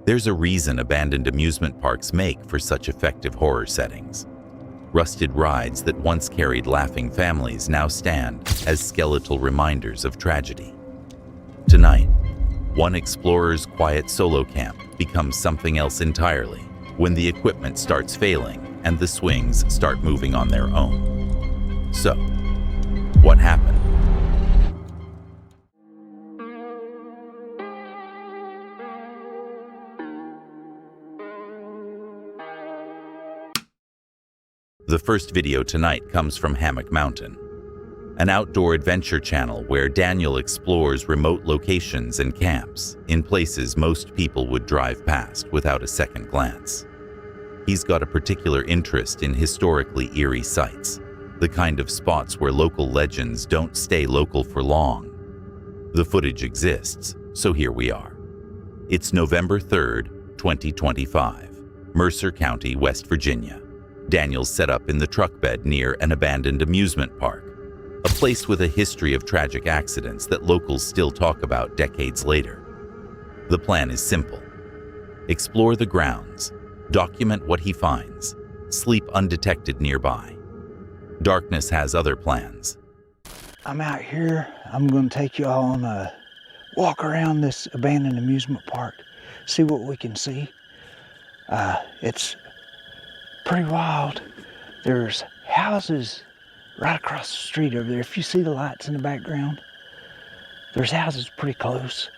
There's a reason abandoned amusement parks make for such effective horror settings. Rusted rides that once carried laughing families now stand as skeletal reminders of tragedy. Tonight, one explorer's quiet solo camp becomes something else entirely when the equipment starts failing and the swings start moving on their own. So, what happened? The first video tonight comes from Hammock Mountain, an outdoor adventure channel where Daniel explores remote locations and camps in places most people would drive past without a second glance. He's got a particular interest in historically eerie sites, the kind of spots where local legends don't stay local for long. The footage exists, so here we are. It's November 3rd, 2025, Mercer County, West Virginia. Daniel's set up in the truck bed near an abandoned amusement park, a place with a history of tragic accidents that locals still talk about decades later. The plan is simple. Explore the grounds, document what he finds, sleep undetected nearby. Darkness has other plans. I'm out here. I'm going to take you all on a walk around this abandoned amusement park, see what we can see. It's pretty wild. There's houses right across the street over there. If you see the lights in the background, there's houses pretty close.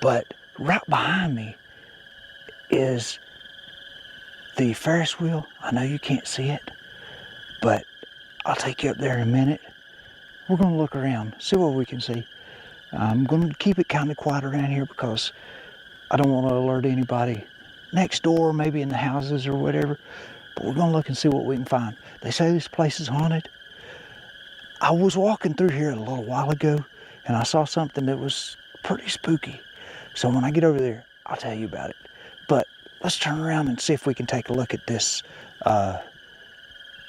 But right behind me is the Ferris wheel. I know you can't see it, but I'll take you up there in a minute. We're going to look around, see what we can see. I'm going to keep it kind of quiet around here because I don't want to alert anybody next door, maybe in the houses or whatever, but we're going to look and see what we can find. They say this place is haunted. I was walking through here a little while ago and I saw something that was pretty spooky. So when I get over there, I'll tell you about it. But let's turn around and see if we can take a look at this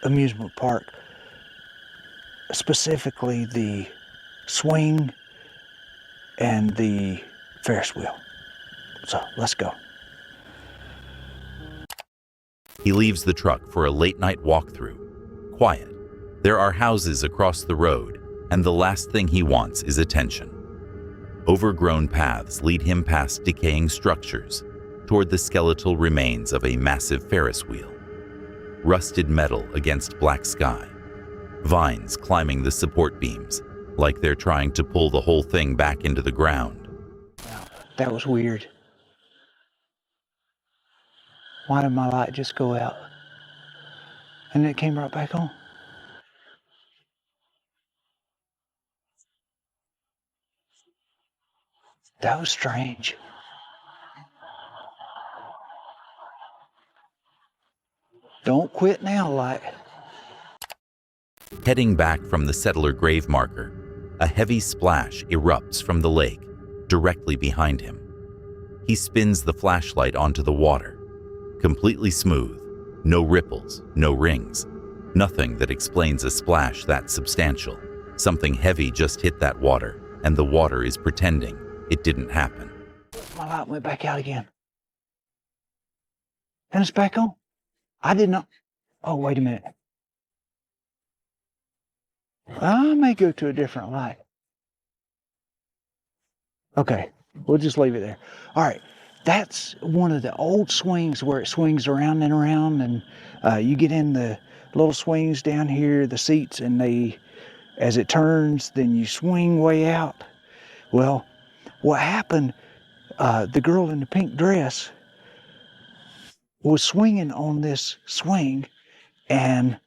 amusement park, specifically the swing and the Ferris wheel. So let's go. He leaves the truck for a late-night walkthrough. Quiet. There are houses across the road, and the last thing he wants is attention. Overgrown paths lead him past decaying structures toward the skeletal remains of a massive Ferris wheel. Rusted metal against black sky. Vines climbing the support beams, like they're trying to pull the whole thing back into the ground. That was weird. Why did my light just go out? And then it came right back on. That was strange. Don't quit now, light. Heading back from the settler grave marker, a heavy splash erupts from the lake directly behind him. He spins the flashlight onto the water. Completely smooth, no ripples, no rings, nothing that explains a splash that substantial. Something heavy just hit that water, and the water is pretending it didn't happen. My light went back out again. And it's back on. I did not. Oh, wait a minute. I may go to a different light. Okay, we'll just leave it there. All right. That's one of the old swings where it swings around and around, and you get in the little swings down here, the seats, and as it turns, then you swing way out. Well, what happened, the girl in the pink dress was swinging on this swing, and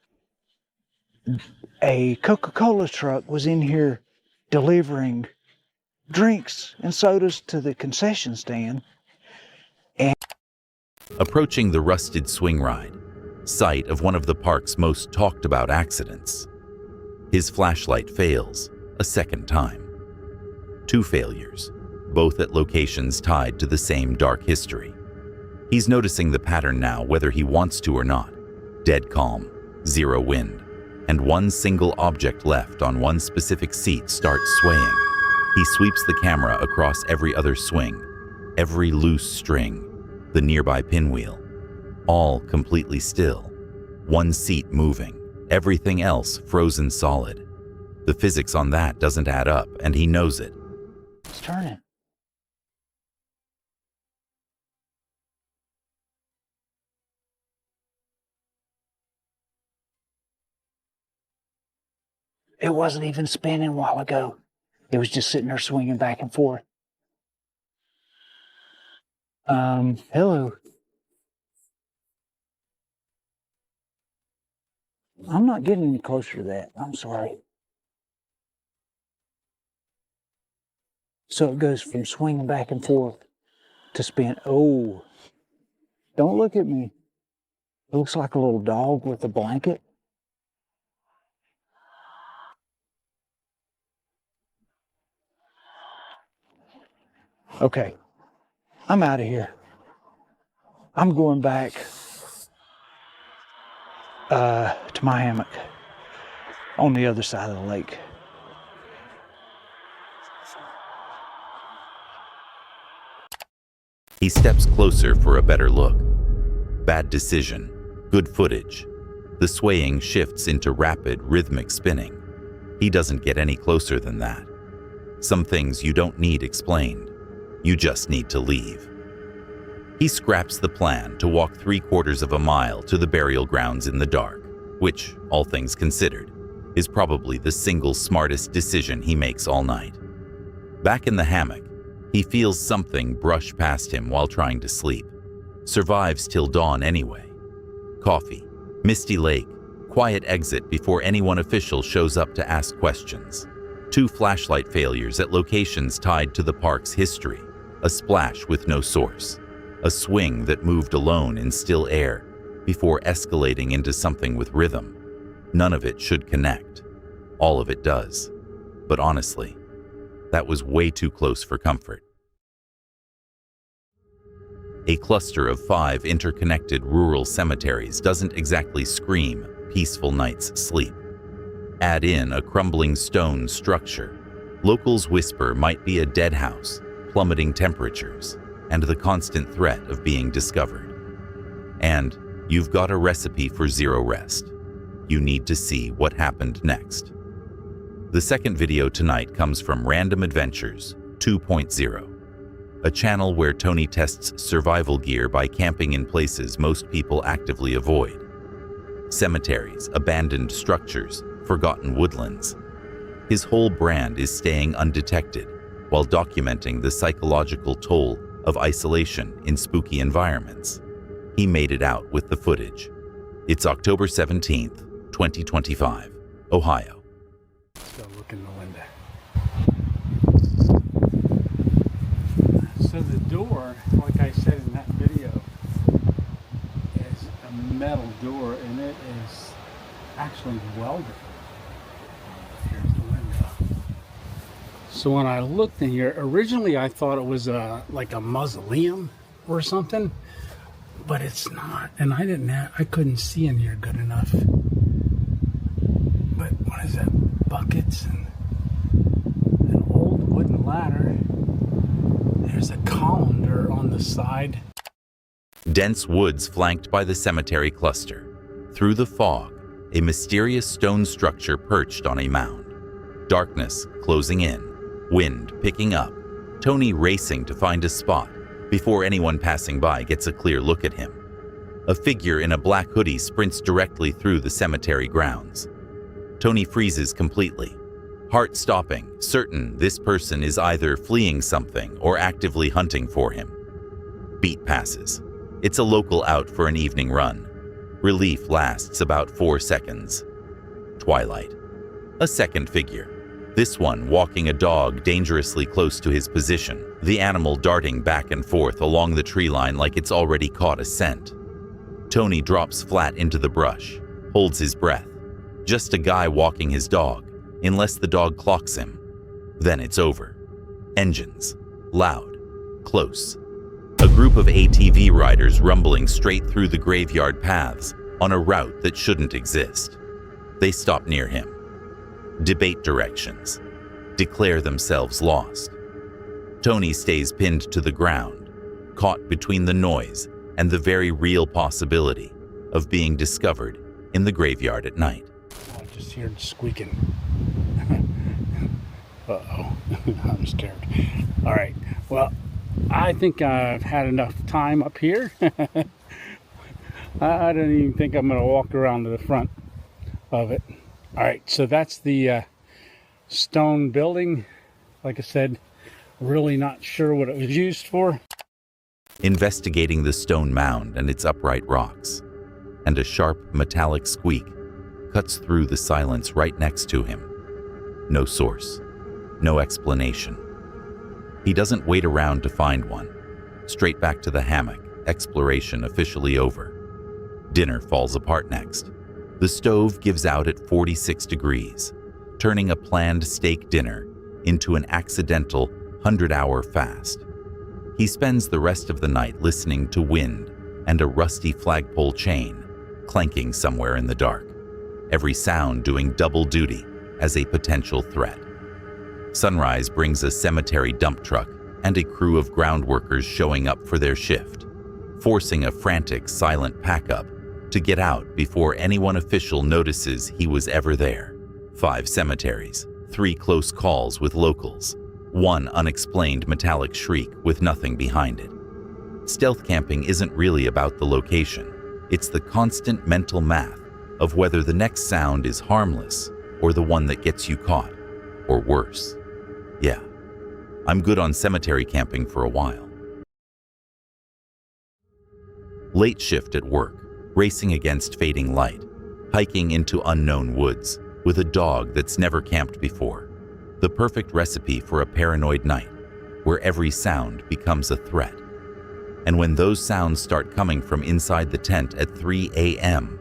a Coca-Cola truck was in here delivering drinks and sodas to the concession stand. Approaching the rusted swing ride, site of one of the park's most talked about accidents, his flashlight fails a second time. 2 failures, both at locations tied to the same dark history. He's noticing the pattern now whether he wants to or not. Dead calm, zero wind, and one single object left on one specific seat starts swaying. He sweeps the camera across every other swing, every loose string, the nearby pinwheel, all completely still. One seat moving, everything else frozen solid. The physics on that doesn't add up, and he knows it. It's turning. It wasn't even spinning a while ago. It was just sitting there swinging back and forth. Hello. I'm not getting any closer to that. I'm sorry. So it goes from swinging back and forth to spin. Oh, don't look at me. It looks like a little dog with a blanket. Okay, I'm out of here. I'm going back to my hammock on the other side of the lake. He steps closer for a better look. Bad decision, good footage. The swaying shifts into rapid, rhythmic spinning. He doesn't get any closer than that. Some things you don't need explained. You just need to leave. He scraps the plan to walk 3/4 of a mile to the burial grounds in the dark, which, all things considered, is probably the single smartest decision he makes all night. Back in the hammock, he feels something brush past him while trying to sleep. Survives till dawn anyway. Coffee, misty lake, quiet exit before anyone official shows up to ask questions. 2 flashlight failures at locations tied to the park's history. A splash with no source. A swing that moved alone in still air before escalating into something with rhythm. None of it should connect. All of it does. But honestly, that was way too close for comfort. A cluster of 5 interconnected rural cemeteries doesn't exactly scream peaceful night's sleep. Add in a crumbling stone structure. Locals whisper might be a dead house, plummeting temperatures, and the constant threat of being discovered. And you've got a recipe for zero rest. You need to see what happened next. The second video tonight comes from Random Adventures 2.0, a channel where Tony tests survival gear by camping in places most people actively avoid. Cemeteries, abandoned structures, forgotten woodlands. His whole brand is staying undetected while documenting the psychological toll of isolation in spooky environments. He made it out with the footage. It's October 17th, 2025, Ohio. Go look in the window. So the door, like I said in that video, is a metal door, and it is actually welded. Here's the window. So when I looked in here, originally I thought it was like a mausoleum or something, but it's not. And I couldn't see in here good enough. But what is that? Buckets and an old wooden ladder. There's a colander on the side. Dense woods flanked by the cemetery cluster. Through the fog, a mysterious stone structure perched on a mound. Darkness closing in, wind picking up, Tony racing to find a spot before anyone passing by gets a clear look at him. A figure in a black hoodie sprints directly through the cemetery grounds. Tony freezes completely, heart stopping, certain this person is either fleeing something or actively hunting for him. Beat passes. It's a local out for an evening run. Relief lasts about 4 seconds. Twilight. A second figure. This one walking a dog dangerously close to his position, the animal darting back and forth along the tree line like it's already caught a scent. Tony drops flat into the brush, holds his breath. Just a guy walking his dog, unless the dog clocks him. Then it's over. Engines. Loud. Close. A group of ATV riders rumbling straight through the graveyard paths on a route that shouldn't exist. They stop near him. Debate directions. declare themselves lost. Tony stays pinned to the ground, caught between the noise and the very real possibility of being discovered in the graveyard at night. I just heard squeaking. Uh-oh, I'm scared. All right, well, I think I've had enough time up here. I don't even think I'm gonna walk around to the front of it. All right, so that's the stone building. Like I said, really not sure what it was used for. Investigating the stone mound and its upright rocks, and a sharp metallic squeak cuts through the silence right next to him. No source, no explanation. He doesn't wait around to find one. Straight back to the hammock, exploration officially over. Dinner falls apart next. The stove gives out at 46 degrees, turning a planned steak dinner into an accidental 100-hour fast. He spends the rest of the night listening to wind and a rusty flagpole chain clanking somewhere in the dark, every sound doing double duty as a potential threat. Sunrise brings a cemetery dump truck and a crew of ground workers showing up for their shift, forcing a frantic, silent pack-up to get out before anyone official notices he was ever there. 5 cemeteries, 3 close calls with locals, 1 unexplained metallic shriek with nothing behind it. Stealth camping isn't really about the location. It's the constant mental math of whether the next sound is harmless or the one that gets you caught, or worse. Yeah, I'm good on cemetery camping for a while. Late shift at work, racing against fading light, hiking into unknown woods with a dog that's never camped before. The perfect recipe for a paranoid night, where every sound becomes a threat. And when those sounds start coming from inside the tent at 3 a.m.,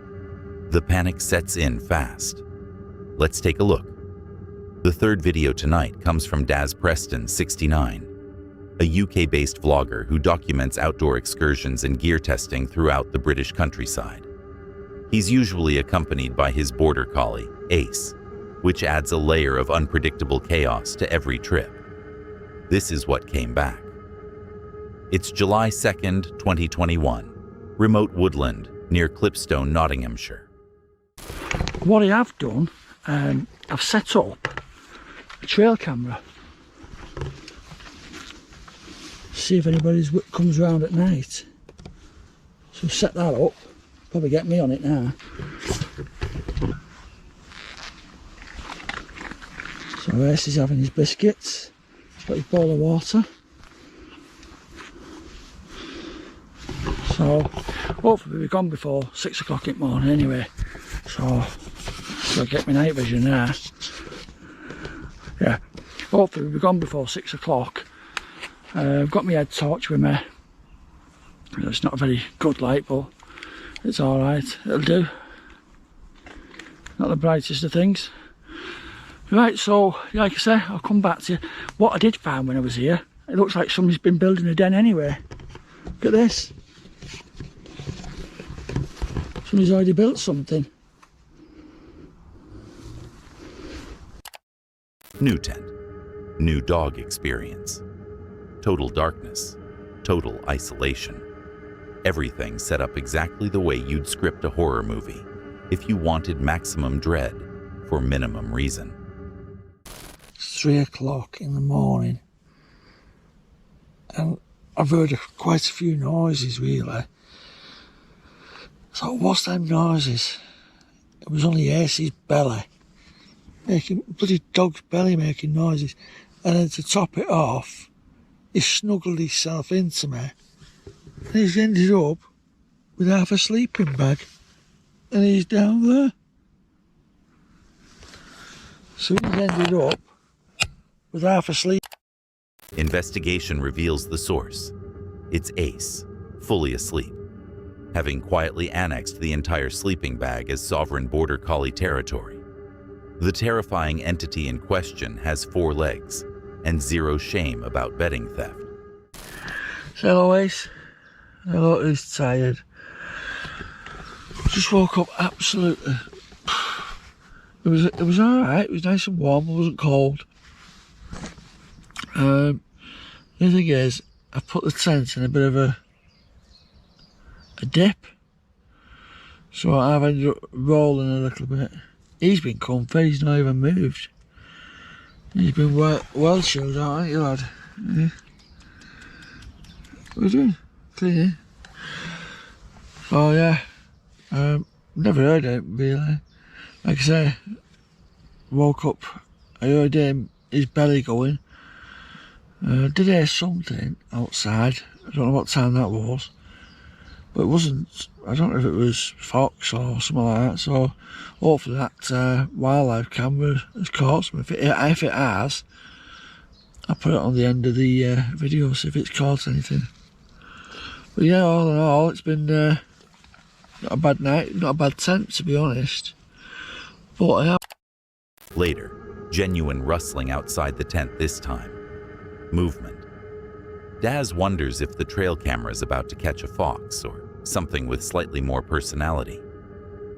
the panic sets in fast. Let's take a look. The third video tonight comes from Daz Preston, 69, a UK-based vlogger who documents outdoor excursions and gear testing throughout the British countryside. He's usually accompanied by his border collie, Ace, which adds a layer of unpredictable chaos to every trip. This is what came back. It's July 2nd, 2021, remote Woodland near Clipstone, Nottinghamshire. What I have done, I've set up a trail camera. See if anybody comes around at night. So set that up. Probably get me on it now. So Ace is having his biscuits. He's got his bowl of water. So hopefully we'll be gone before 6 o'clock in the morning anyway. So I'll get my night vision there. Yeah, hopefully we'll be gone before 6 o'clock. I've got my head torch with me. It's not a very good light, but it's alright, it'll do. Not the brightest of things. Right, so like I say, I'll come back to you. What I did find when I was here, it looks like somebody's been building a den anyway. Look at this. Somebody's already built something. New tent, new dog experience. Total darkness, total isolation. Everything set up exactly the way you'd script a horror movie if you wanted maximum dread for minimum reason. It's 3 o'clock in the morning and I've heard quite a few noises really. So what's them noises? It was only Ace's belly, making bloody dog's belly making noises, and then to top it off, he snuggled himself into me and he's ended up with half a sleeping bag and he's down there. So he's ended up with half a sleep. Investigation reveals the source. It's Ace, fully asleep, having quietly annexed the entire sleeping bag as sovereign border collie territory. The terrifying entity in question has 4 legs and 0 shame about bedding theft. Hello Ace. Hello, who's tired? Just woke up absolutely. It was alright, it was nice and warm, it wasn't cold. The thing is, I put the tent in a bit of a dip, so I've ended up rolling a little bit. He's been comfy, he's not even moved. He's been well chilled out, ain't you, lad? Yeah. What are you doing? Cleaning? Oh yeah, never heard it really. Like I say, woke up, I heard his belly going. Did hear something outside. I don't know what time that was, but it wasn't. I don't know if it was fox or something like that. So hopefully that wildlife camera has caught some. If it has, I'll put it on the end of the video, see if it's caught anything. But yeah, all in all, it's been not a bad night, not a bad tent to be honest. But I have. Later, genuine rustling outside the tent this time. Movement. Daz wonders if the trail camera is about to catch a fox or something with slightly more personality.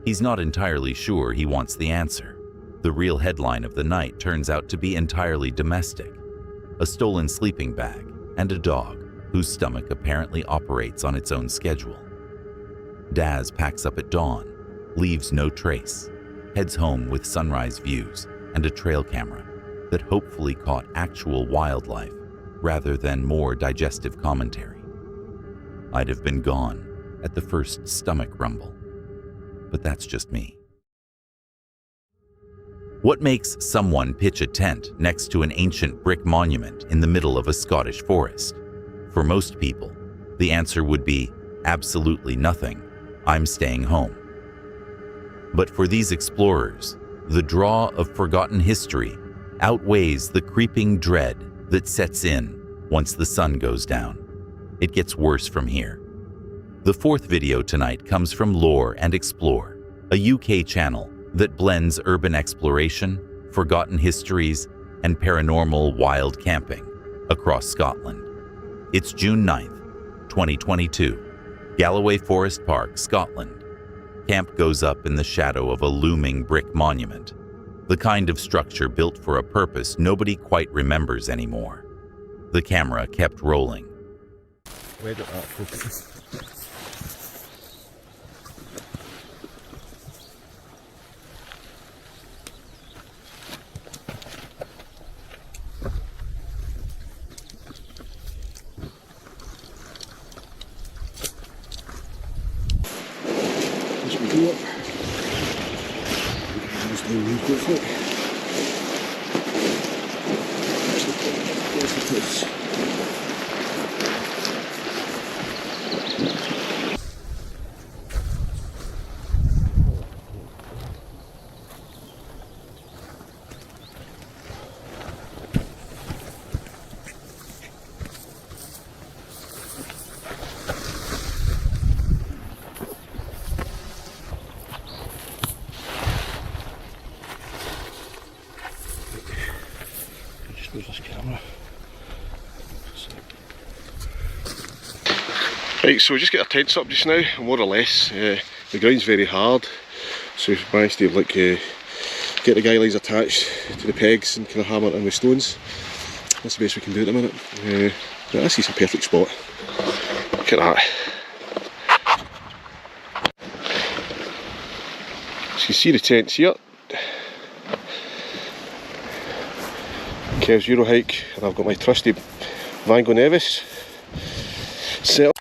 He's not entirely sure he wants the answer. The real headline of the night turns out to be entirely domestic. A stolen sleeping bag and a dog whose stomach apparently operates on its own schedule. Daz packs up at dawn, leaves no trace, heads home with sunrise views and a trail camera that hopefully caught actual wildlife rather than more digestive commentary. I'd have been gone at the first stomach rumble, but that's just me. What makes someone pitch a tent next to an ancient brick monument in the middle of a Scottish forest? For most people, the answer would be absolutely nothing. I'm staying home. But for these explorers, the draw of forgotten history outweighs the creeping dread that sets in once the sun goes down. It gets worse from here. The fourth video tonight comes from Lore and Explore, a UK channel that blends urban exploration, forgotten histories, and paranormal wild camping across Scotland. It's June 9th, 2022, Galloway Forest Park, Scotland. Camp goes up in the shadow of a looming brick monument, the kind of structure built for a purpose nobody quite remembers anymore. The camera kept rolling. Where did that focus? As we go up, there's the roof with it. There's the place. Where's this camera? Right, so we just get our tents up just now, more or less. The ground's very hard, so we've managed to get the guy lines attached to the pegs and kind of hammer it in with stones. That's the best we can do at the minute. But I see some perfect spot. Look at that. So you can see the tents here. Kev's Euro hike, and I've got my trusty Vango Nevis set up.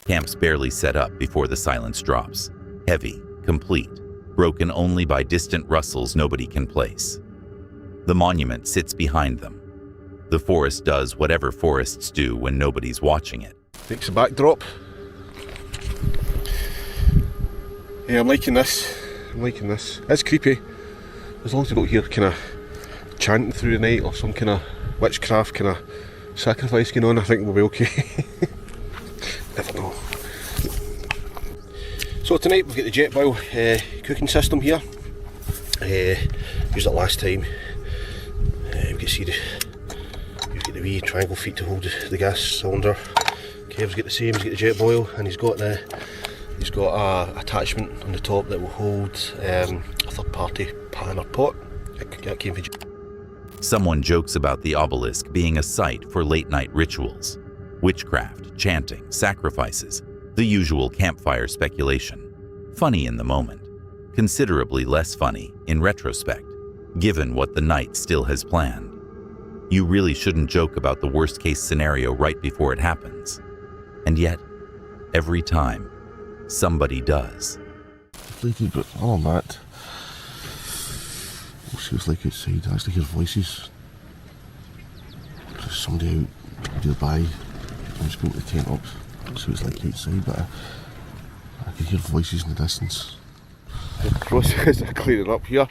Camp's barely set up before the silence drops. Heavy, complete, broken only by distant rustles nobody can place. The monument sits behind them. The forest does whatever forests do when nobody's watching it. Takes a backdrop. Yeah, I'm liking this. It's creepy. As long as we don't hear kind of chanting through the night or some kind of witchcraft kind of sacrifice going on, I think we'll be okay. Never know. So tonight we've got the jet boil cooking system here. Used it last time. You can see you've got the wee triangle feet to hold the gas cylinder. Kev's got the same, he's got the jet boil, and he's got a attachment on the top that will hold a third party pan or pot. That came from Someone jokes about the obelisk being a site for late-night rituals, witchcraft, chanting, sacrifices, the usual campfire speculation. Funny in the moment, considerably less funny in retrospect, given what the night still has planned. You really shouldn't joke about the worst-case scenario right before it happens. And yet, every time, somebody does. Deflated, but all that. What feels like outside, I actually hear voices. There's somebody out nearby. I'm just going to the tent up, so it's like outside, but I can hear voices in the distance. The process of cleaning up here.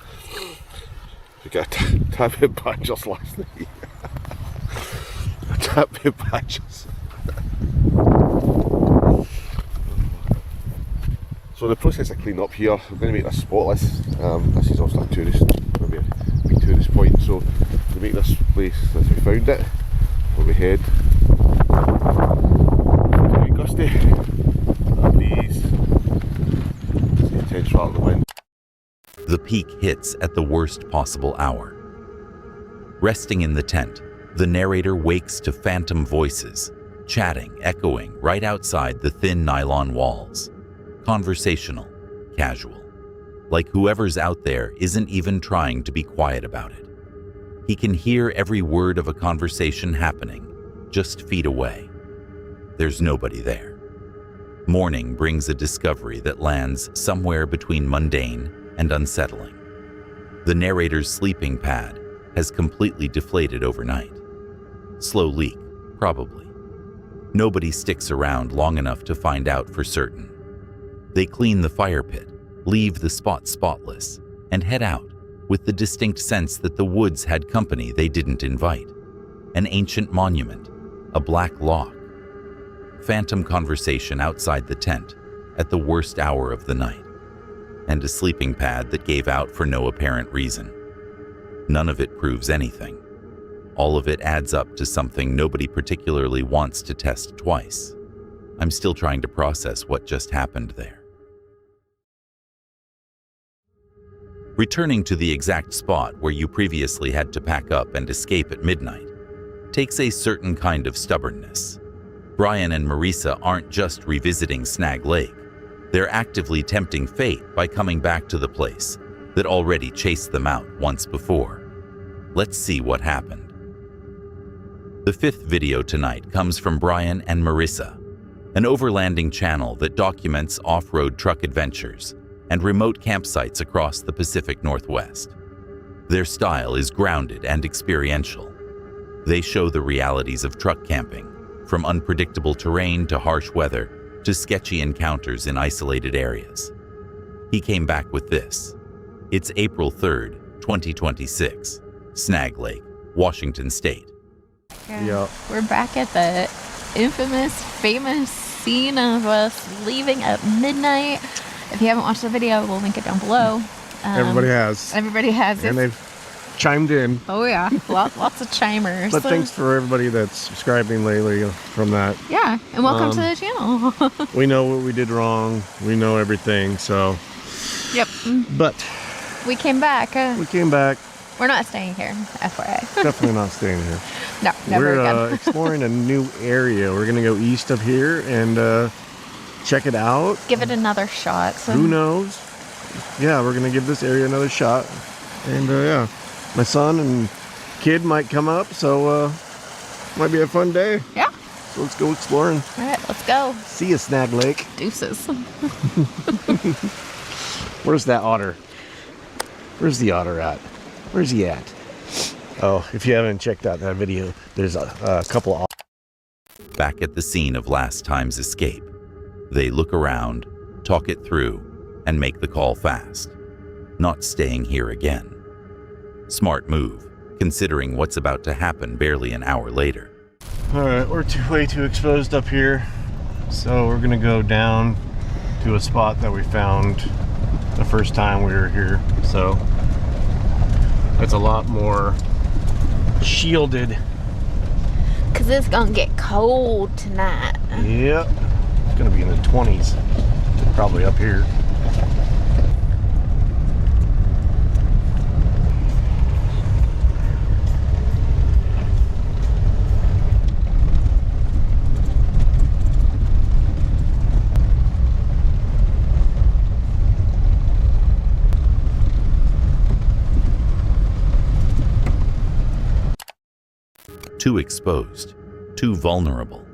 We got tap-in badgers last night. Tap-in badgers. So the process of cleaning up here, we're going to make this spotless. This is also a tourist, maybe a big tourist point. So to make this place as we found it, where we head, it's quite gusty. That breeze, the intense rattle of the wind. The peak hits at the worst possible hour. Resting in the tent, the narrator wakes to phantom voices, chatting, echoing right outside the thin nylon walls. Conversational, casual, like whoever's out there isn't even trying to be quiet about it. He can hear every word of a conversation happening just feet away. There's nobody there. Morning brings a discovery that lands somewhere between mundane and unsettling. The narrator's sleeping pad has completely deflated overnight. Slow leak, probably. Nobody sticks around long enough to find out for certain. They clean the fire pit, leave the spot spotless, and head out with the distinct sense that the woods had company they didn't invite. An ancient monument, a black lock. Phantom conversation outside the tent at the worst hour of the night. And a sleeping pad that gave out for no apparent reason. None of it proves anything. All of it adds up to something nobody particularly wants to test twice. I'm still trying to process what just happened there. Returning to the exact spot where you previously had to pack up and escape at midnight takes a certain kind of stubbornness. Brian and Marisa aren't just revisiting Snag Lake. They're actively tempting fate by coming back to the place that already chased them out once before. Let's see what happened. The fifth video tonight comes from Brian and Marisa, an overlanding channel that documents off-road truck adventures and remote campsites across the Pacific Northwest. Their style is grounded and experiential. They show the realities of truck camping, from unpredictable terrain to harsh weather to sketchy encounters in isolated areas. He came back with this. It's April 3rd, 2026, Snag Lake, Washington State. Yeah. We're back at the infamous, famous scene of us leaving at midnight. If you haven't watched the video, we'll link it down below. Everybody has. Everybody has. And they've chimed in. Oh yeah, lots of chimers. But thanks for everybody that's subscribing lately from that. Yeah, and welcome to the channel. We know what we did wrong. We know everything, so. Yep. But. We came back. We came back. We're not staying here, FYI. Definitely not staying here. No, never again. We're exploring a new area. We're going to go east of here and check it out. Give it another shot. So. Who knows? Yeah, we're going to give this area another shot. And yeah, my son and kid might come up, so might be a fun day. Yeah. So let's go exploring. All right, let's go. See you, Snag Lake. Deuces. Where's that otter? Where's the otter at? Where's he at? Oh, if you haven't checked out that video, there's a couple of... Back at the scene of last time's escape, they look around, talk it through, and make the call fast. Not staying here again. Smart move, considering what's about to happen barely an hour later. Alright, we're way too exposed up here, so we're gonna go down to a spot that we found the first time we were here. So it's a lot more shielded. Cause it's gonna get cold tonight. Yep, it's gonna be in the 20s, probably up here. too exposed, too vulnerable.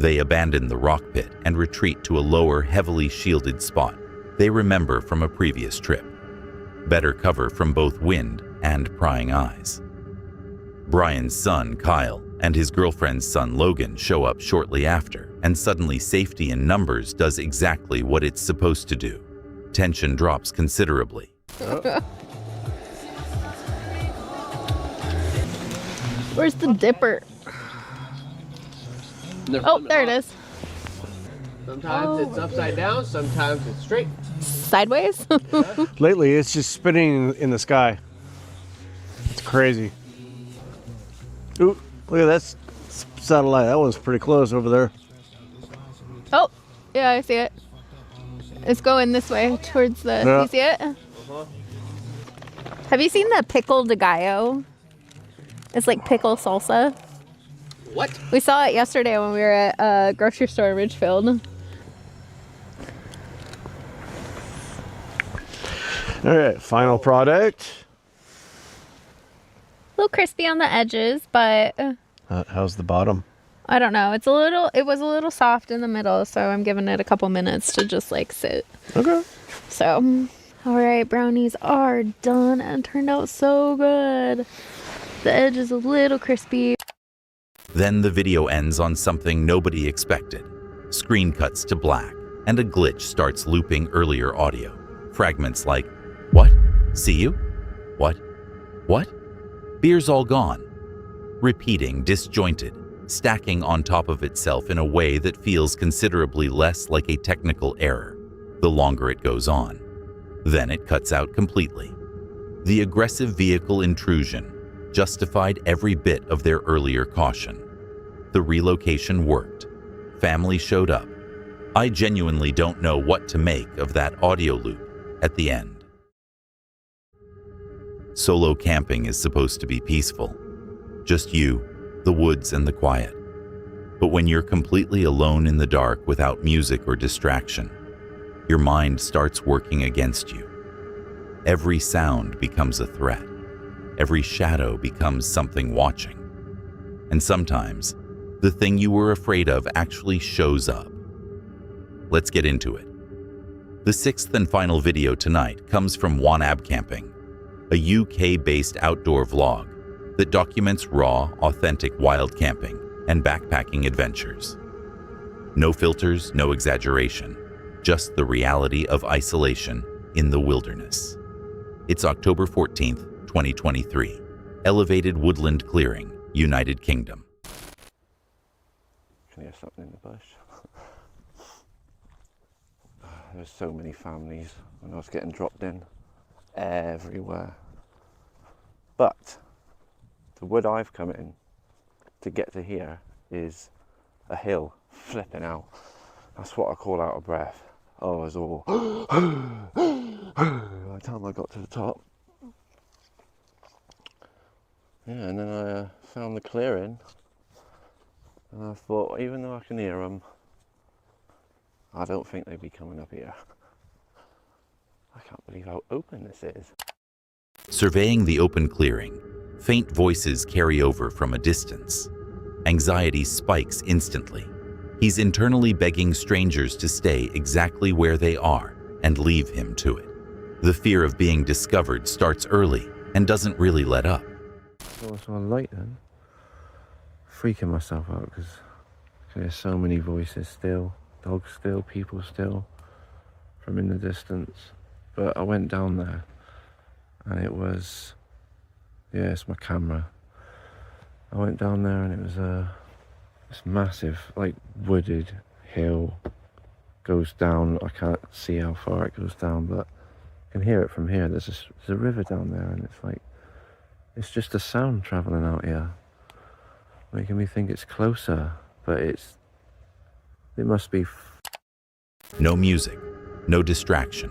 They abandon the rock pit and retreat to a lower, heavily shielded spot they remember from a previous trip. Better cover from both wind and prying eyes. Brian's son, Kyle, and his girlfriend's son, Logan, show up shortly after, and suddenly safety in numbers does exactly what it's supposed to do. Tension drops considerably. Where's the dipper? Oh, there it is. Sometimes it's upside down, sometimes it's straight. Sideways? Lately, it's just spinning in the sky. It's crazy. Ooh, look at that satellite. That one's pretty close over there. Oh, yeah, I see it. It's going this way towards the... Yeah. You see it? Have you seen the pickle de gallo? It's like pickle salsa. What? We saw it yesterday when we were at a grocery store in Ridgefield. All right, final product. A little crispy on the edges, but How's the bottom? I don't know. It was a little soft in the middle, so I'm giving it a couple minutes to just like sit. Okay. So, all right, brownies are done and turned out so good. The edge is a little crispy. Then the video ends on something nobody expected. Screen cuts to black, and a glitch starts looping earlier audio. Fragments like, "What? See you? What? What?" Beer's all gone. Repeating, disjointed, stacking on top of itself in a way that feels considerably less like a technical error the longer it goes on. Then it cuts out completely. The aggressive vehicle intrusion justified every bit of their earlier caution. The relocation worked. Family showed up. I genuinely don't know what to make of that audio loop at the end. Solo camping is supposed to be peaceful. Just you, the woods, and the quiet. But when you're completely alone in the dark without music or distraction, your mind starts working against you. Every sound becomes a threat. Every shadow becomes something watching. And sometimes, the thing you were afraid of actually shows up. Let's get into it. The sixth and final video tonight comes from Wanab Camping, a UK-based outdoor vlog that documents raw, authentic wild camping and backpacking adventures. No filters, no exaggeration, just the reality of isolation in the wilderness. It's October 14th, 2023. Elevated Woodland Clearing, United Kingdom. Can you hear something in the bush? There's so many families when I was getting dropped in everywhere. But the wood I've come in to get to here is a hill flipping out. That's what I call out of breath. Oh, it was all by the time I got to the top. Yeah, and then I found the clearing, and I thought, even though I can hear them, I don't think they'd be coming up here. I can't believe how open this is. Surveying the open clearing, faint voices carry over from a distance. Anxiety spikes instantly. He's internally begging strangers to stay exactly where they are and leave him to it. The fear of being discovered starts early and doesn't really let up. So it's on light then. Freaking myself out because there's so many voices still. Dogs still, people still, from in the distance. But I went down there and it was, yeah, it's my camera. I went down there and it was this massive, like, wooded hill. Goes down, I can't see how far it goes down, but I can hear it from here. There's a river down there and it's like, it's just a sound travelling out here, making me think it's closer, but it must be. No music, no distraction,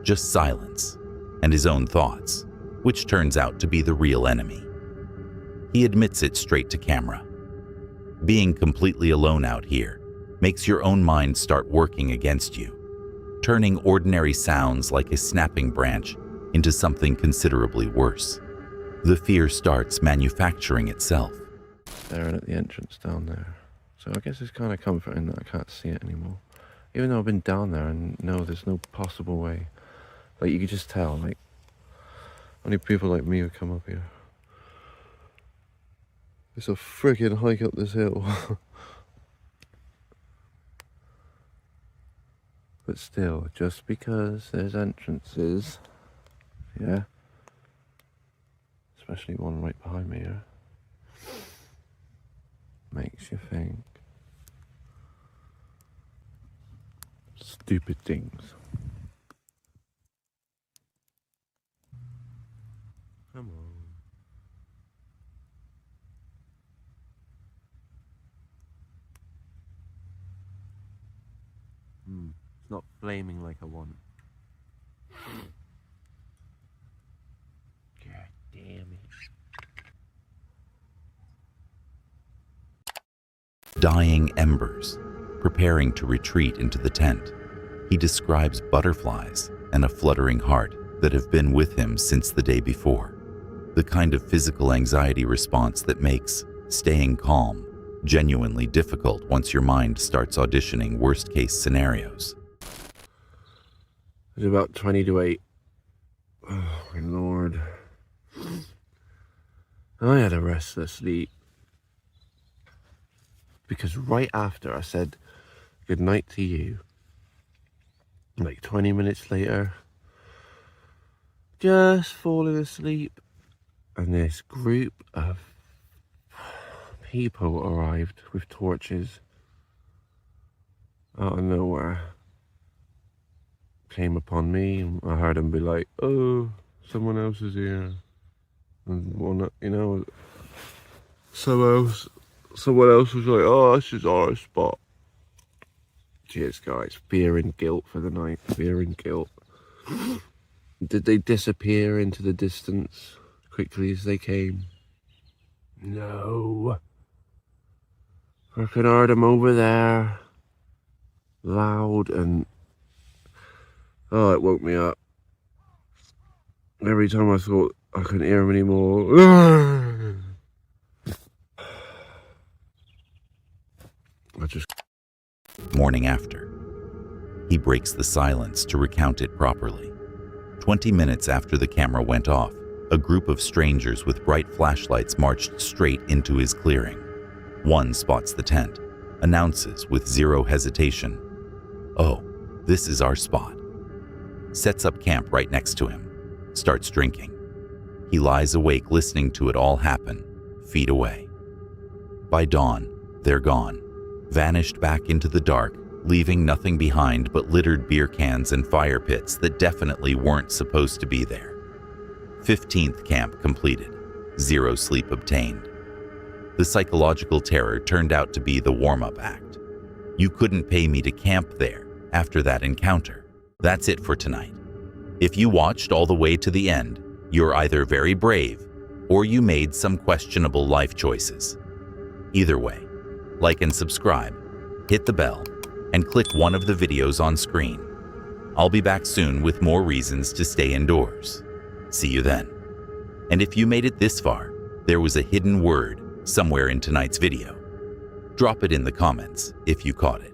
just silence and his own thoughts, which turns out to be the real enemy. He admits it straight to camera. Being completely alone out here makes your own mind start working against you, turning ordinary sounds like a snapping branch into something considerably worse. The fear starts manufacturing itself. staring at the entrance down there. So I guess it's kind of comforting that I can't see it anymore. Even though I've been down there and no, there's no possible way. Like, you could just tell, like, only people like me would come up here. It's a freaking hike up this hill. But still, just because there's entrances, yeah, especially one right behind me here, makes you think stupid things. Come on. It's not flaming like I want. God damn it. Dying embers, preparing to retreat into the tent. He describes butterflies and a fluttering heart that have been with him since the day before. The kind of physical anxiety response that makes staying calm genuinely difficult once your mind starts auditioning worst-case scenarios. It's about 20 to 8. Oh my lord. I had a restless sleep. Because right after I said good night to you, like 20 minutes later, just falling asleep, and this group of people arrived with torches out of nowhere. Came upon me, and I heard them be like, "Oh, someone else is here," and one, you know, someone else was like, "Oh, this is our spot." Cheers, guys. Fear and guilt for the night. Fear and guilt. Did they disappear into the distance quickly as they came? No. I could hear them over there, loud, and oh, it woke me up. Every time I thought I couldn't hear them anymore, I just... Morning after. He breaks the silence to recount it properly. 20 minutes after the camera went off, a group of strangers with bright flashlights marched straight into his clearing. One spots the tent, announces with zero hesitation, "Oh, this is our spot." Sets up camp right next to him, starts drinking. He lies awake listening to it all happen, feet away. By dawn, they're gone, vanished back into the dark, leaving nothing behind but littered beer cans and fire pits that definitely weren't supposed to be there. 15th camp completed, zero sleep obtained. The psychological terror turned out to be the warm-up act. You couldn't pay me to camp there after that encounter. That's it for tonight. If you watched all the way to the end, you're either very brave or you made some questionable life choices. Either way, like and subscribe, hit the bell, and click one of the videos on screen. I'll be back soon with more reasons to stay indoors. See you then. And if you made it this far, there was a hidden word somewhere in tonight's video. Drop it in the comments if you caught it.